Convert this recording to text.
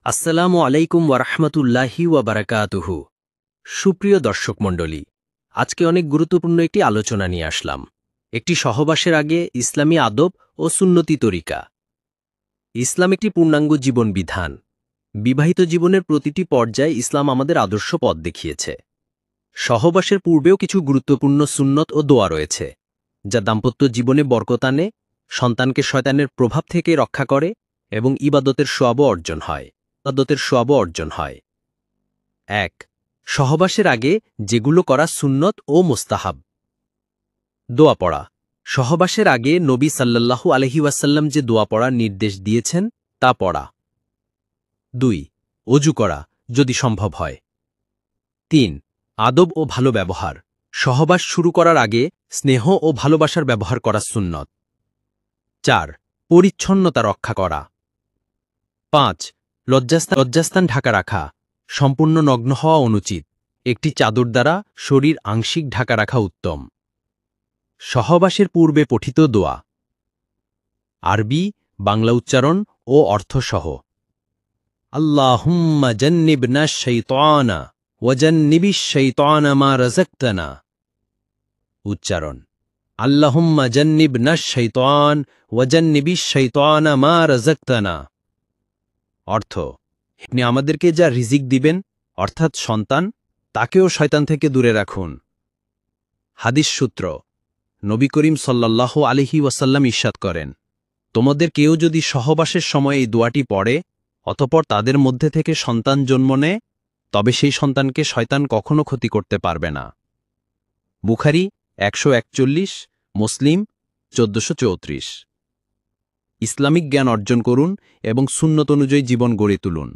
আসসালামু আলাইকুম ওয়ারাহমাতুল্লাহি ওয়াবারাকাতুহু। সুপ্রিয় দর্শক মণ্ডলী, আজকে অনেক গুরুত্বপূর্ণ একটি আলোচনা নিয়ে আসলাম। একটি সহবাসের আগে ইসলামী আদব ও সুন্নতি তরিকা। ইসলাম একটি পূর্ণাঙ্গ জীবন বিধান। বিবাহিত জীবনের প্রতিটি পর্যায়ে ইসলাম আমাদের আদর্শ পথ দেখিয়েছে। সহবাসের পূর্বেও কিছু গুরুত্বপূর্ণ সুন্নত ও দোয়া রয়েছে, যা দাম্পত্য জীবনে বরকত আনে, সন্তানকে শয়তানের প্রভাব থেকে রক্ষা করে এবং ইবাদতের সওয়াবও অর্জন হয়। ১. সহবাসের আগে যেগুলো করা সুন্নত ও মুস্তাহাব। দোয়া পড়া। সহবাসের আগে নবী সাল্লাল্লাহু আলাইহি ওয়াসাল্লাম যে দোয়া পড়ার নির্দেশ দিয়েছেন তা পড়া। ২. অজু করা, যদি সম্ভব হয়। ৩. আদব ও ভালো ব্যবহার। সহবাস শুরু করার আগে স্নেহ ও ভালোবাসার ব্যবহার করা সুন্নত। ৪. পরিচ্ছন্নতা রক্ষা করা। ৫. লজ্জাস্থান ঢাকা রাখা। সম্পূর্ণ নগ্ন হওয়া অনুচিত। একটি চাদর দ্বারা শরীর আংশিক ঢাকা রাখা উত্তম। সহবাসের পূর্বে পঠিত দোয়া। আরবি, বাংলা উচ্চারণ ও অর্থসহ। আল্লাহুম্মা জান্নিবনাশ শাইতানা ওয়া জান্নিবিশ শাইতানা মা রাযাকতানা। উচ্চারণ: আল্লাহুম্মা জান্নিবনাশ শাইতান ওয়া জান্নিবিশ শাইতানা মা রাযাকতানা। অর্থ: আপনি আমাদেরকে যা রিজিক দিবেন, অর্থাৎ সন্তান, তাকেও শয়তান থেকে দূরে রাখুন। হাদিস সূত্র: নবী করিম সাল্লাল্লাহু আলাইহি ওয়াসাল্লাম ইরশাদ করেন, তোমাদের কেউ যদি সহবাসের সময় এই দোয়াটি পড়ে, অতঃপর তাদের মধ্যে থেকে সন্তান জন্ম নেয়, তবে সেই সন্তানকে শয়তান কখনো ক্ষতি করতে পারবে না। বুখারী ১৪১, মুসলিম ১৪৩৪। ইসলামিক জ্ঞান অর্জন করুন এবং সুন্নত অনুযায়ী জীবন গড়ে তুলুন।